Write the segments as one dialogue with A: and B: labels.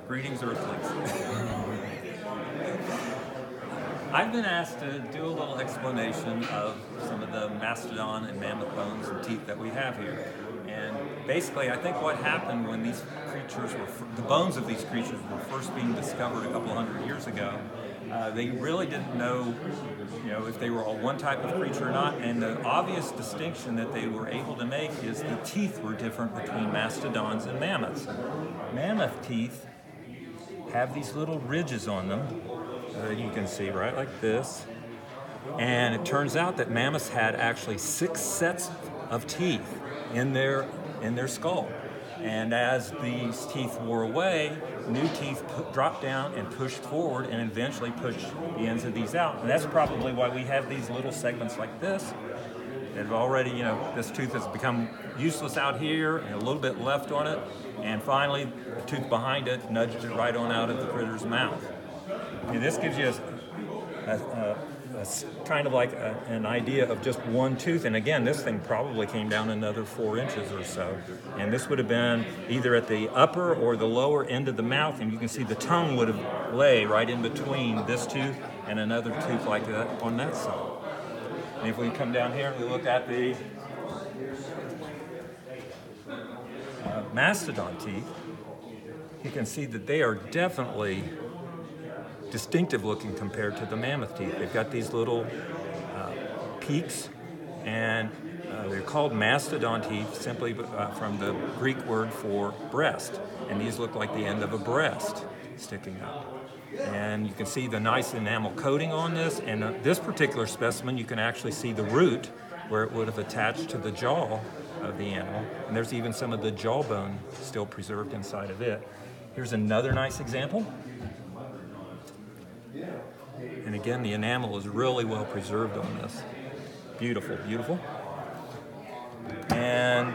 A: Greetings, Earthlings. I've been asked to do a little explanation of some of the mastodon and mammoth bones and teeth that we have here. And basically, I think what happened when these creatures the bones of these creatures were first being discovered a couple hundred years ago, they really didn't know, if they were all one type of creature or not. And the obvious distinction that they were able to make is the teeth were different between mastodons and mammoths. Mammoth teeth have these little ridges on them that you can see, right, like this. And it turns out that mammoths had actually 6 sets of teeth in their skull. And as these teeth wore away, new teeth dropped down and pushed forward and eventually pushed the ends of these out. And that's probably why we have these little segments like this that have already, this tooth has become useless out here and a little bit left on it. And finally, the tooth behind it nudged it right on out of the critter's mouth. And this gives you a kind of like an idea of just one tooth. And again, this thing probably came down another 4 inches or so. And this would have been either at the upper or the lower end of the mouth. And you can see the tongue would have lay right in between this tooth and another tooth like that on that side. And if we come down here and we look at the mastodon teeth, you can see that they are definitely distinctive looking compared to the mammoth teeth. They've got these little peaks, and they're called mastodon teeth simply from the Greek word for breast. And these look like the end of a breast sticking up. And you can see the nice enamel coating on this. And this particular specimen, you can actually see the root where it would have attached to the jaw of the animal. And there's even some of the jawbone still preserved inside of it. Here's another nice example. And again, the enamel is really well preserved on this. Beautiful, beautiful. And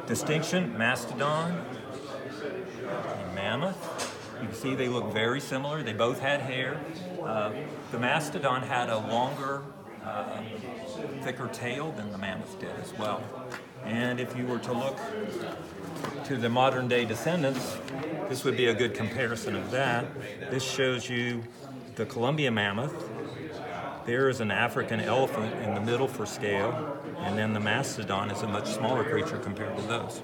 A: distinction, mastodon and mammoth. You can see they look very similar. They both had hair. The mastodon had a longer, thicker tail than the mammoth did as well. And if you were to look to the modern day descendants, this would be a good comparison of that. This shows you the Columbia mammoth. There is an African elephant in the middle for scale, and then the mastodon is a much smaller creature compared to those.